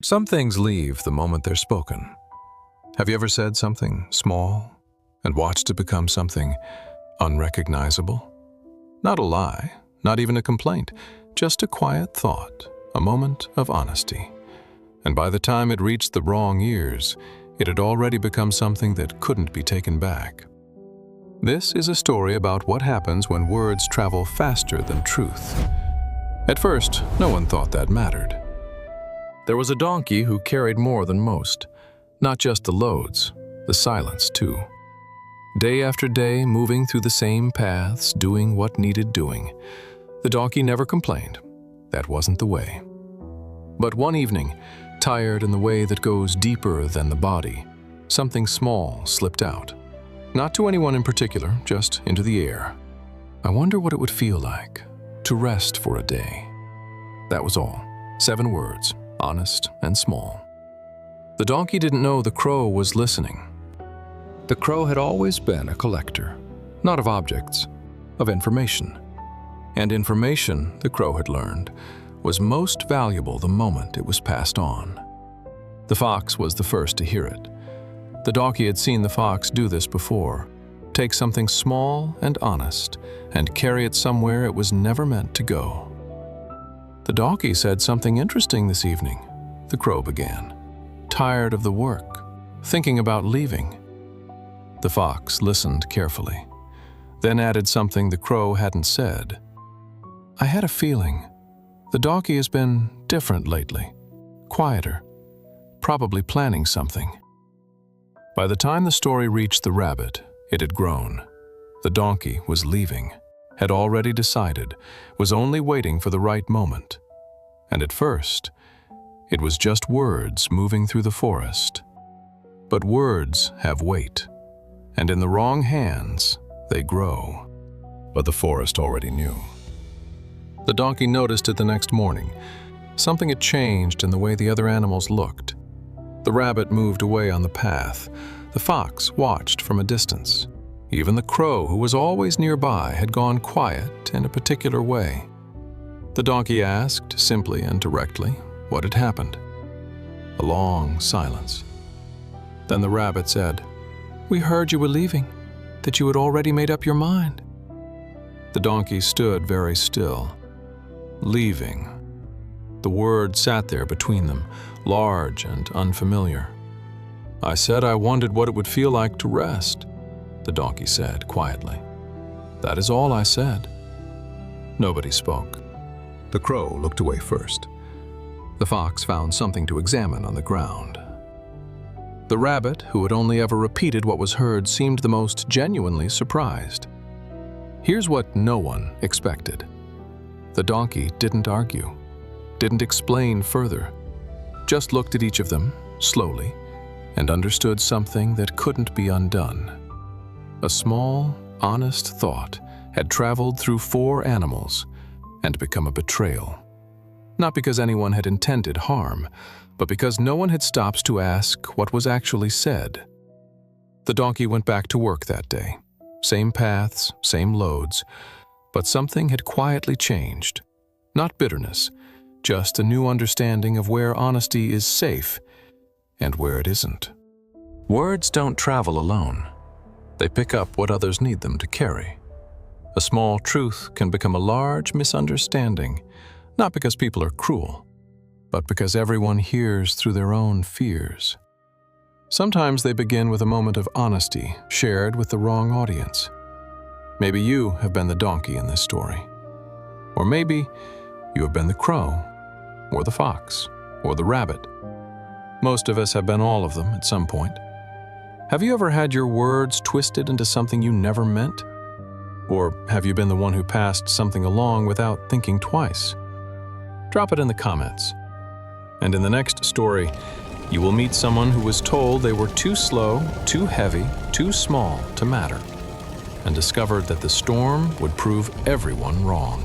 Some things leave the moment they're spoken. Have you ever said something small and watched it become something unrecognizable? Not a lie, not even a complaint, just a quiet thought, a moment of honesty. And by the time it reached the wrong ears, it had already become something that couldn't be taken back. This is a story about what happens when words travel faster than truth. At first, no one thought that mattered. There was a donkey who carried more than most, not just the loads, the silence too. Day after day, moving through the same paths, doing what needed doing. The donkey never complained. That wasn't the way. But one evening, tired in the way that goes deeper than the body, something small slipped out. Not to anyone in particular, just into the air. I wonder what it would feel like to rest for a day. That was all. 7 words, honest and small. The donkey didn't know the crow was listening. The crow had always been a collector, not of objects, of information. And information, the crow had learned, was most valuable the moment it was passed on. The fox was the first to hear it. The donkey had seen the fox do this before, take something small and honest and carry it somewhere it was never meant to go. The donkey said something interesting this evening, the crow began, tired of the work, thinking about leaving. The fox listened carefully, then added something the crow hadn't said. I had a feeling. The donkey has been different lately, quieter, probably planning something. By the time the story reached the rabbit, it had grown. The donkey was leaving, had already decided, was only waiting for the right moment. And at first, it was just words moving through the forest. But words have weight, and in the wrong hands, they grow. But the forest already knew. The donkey noticed it the next morning. Something had changed in the way the other animals looked. The rabbit moved away on the path. The fox watched from a distance. Even the crow, who was always nearby, had gone quiet in a particular way. The donkey asked, simply and directly, what had happened. A long silence. Then the rabbit said, "We heard you were leaving, that you had already made up your mind." The donkey stood very still. Leaving. The word sat there between them, large and unfamiliar. I said I wondered what it would feel like to rest, the donkey said quietly. That is all I said. Nobody spoke. The crow looked away first. The fox found something to examine on the ground. The rabbit, who had only ever repeated what was heard, seemed the most genuinely surprised. Here's what no one expected. The donkey didn't argue, didn't explain further, just looked at each of them, slowly, and understood something that couldn't be undone. A small, honest thought had traveled through 4 animals and become a betrayal. Not because anyone had intended harm, but because no one had stopped to ask what was actually said. The donkey went back to work that day. Same paths, same loads, but something had quietly changed. Not bitterness, just a new understanding of where honesty is safe and where it isn't. Words don't travel alone. They pick up what others need them to carry. A small truth can become a large misunderstanding, not because people are cruel, but because everyone hears through their own fears. Sometimes they begin with a moment of honesty shared with the wrong audience. Maybe you have been the donkey in this story. Or maybe you have been the crow, or the fox, or the rabbit. Most of us have been all of them at some point. Have you ever had your words twisted into something you never meant? Or have you been the one who passed something along without thinking twice? Drop it in the comments. And in the next story, you will meet someone who was told they were too slow, too heavy, too small to matter, and discovered that the storm would prove everyone wrong.